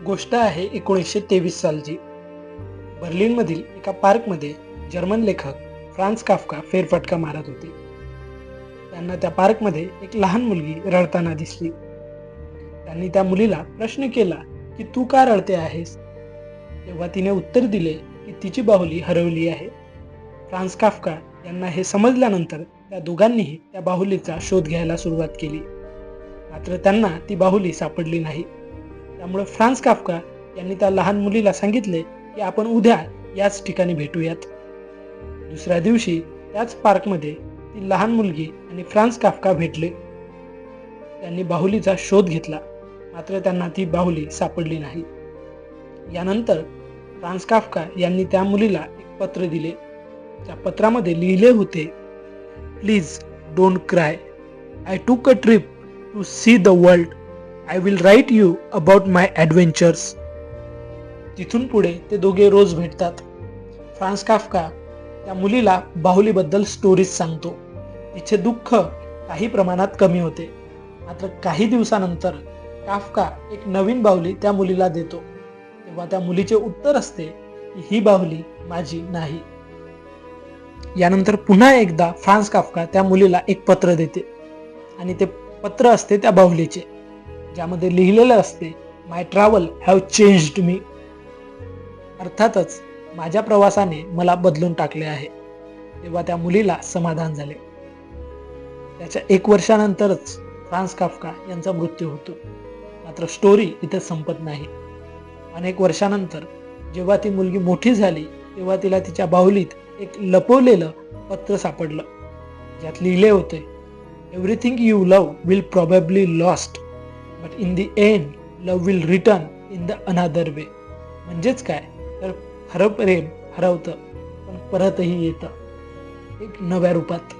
गोष्ट आहे 1923 सालची. बर्लिनमधील एका पार्कमध्ये जर्मन लेखक फ्रान्स काफ्का फेरफटका मारत होते. त्यांना त्या पार्कमध्ये एक लहान मुलगी रडताना दिसली. त्यांनी त्या मुलीला प्रश्न केला की तू का रडते आहेस. तेव्हा तिने उत्तर दिले की तिची बाहुली हरवली आहे. फ्रान्स काफ्का यांना हे समजल्यानंतर त्या दोघांनीही त्या बाहुलीचा शोध घ्यायला सुरुवात केली. मात्र त्यांना ती बाहुली सापडली नाही. त्यामुळे फ्रान्स काफ्का यांनी त्या लहान मुलीला सांगितले की आपण उद्या याच ठिकाणी भेटूयात. दुसऱ्या दिवशी त्याच पार्कमध्ये ती लहान मुलगी आणि फ्रान्स काफ्का भेटले. त्यांनी बाहुलीचा शोध घेतला, मात्र त्यांना ती बाहुली सापडली नाही. यानंतर फ्रान्स काफ्का यांनी त्या मुलीला एक पत्र दिले. त्या पत्रामध्ये लिहिले होते, please don't cry. I took a trip to see the world. I will write you about my adventures. तिथून पुढे ते दोघे रोज भेटतात. फ्रान्स काफ्का त्या मुलीला बाहुलीबद्दल स्टोरीज सांगतो. तिचे दुःख काही प्रमाणात कमी होते. मात्र काही दिवसानंतर काफ्का एक नवीन बाहुली त्या मुलीला देतो. तेव्हा त्या मुलीचे उत्तर असते की ही बाहुली माझी नाही. यानंतर पुन्हा एकदा फ्रान्स काफ्का त्या मुलीला एक पत्र देते आणि ते पत्र असते त्या बाहुलीचे, ज्यामध्ये लिहिलेलं असते, माय ट्रॅव्हल हॅव चेंज्ड मी. अर्थातच माझ्या प्रवासाने मला बदलून टाकले आहे. तेव्हा त्या मुलीला समाधान झाले. त्याच्या 1 वर्षानंतरच फ्रान्स काफ्का यांचा मृत्यू होतो. मात्र स्टोरी इथे संपत नाही. अनेक वर्षानंतर जेव्हा ती मुलगी मोठी झाली तेव्हा तिला तिच्या बाहुलीत एक लपवलेलं पत्र सापडलं, ज्यात लिहिले होते, everything you love will probably lost, but in the end love will return in the another way. म्हणजेच काय तर खरं प्रेम हरवतं पण परतही येतं एक नव्या रूपात.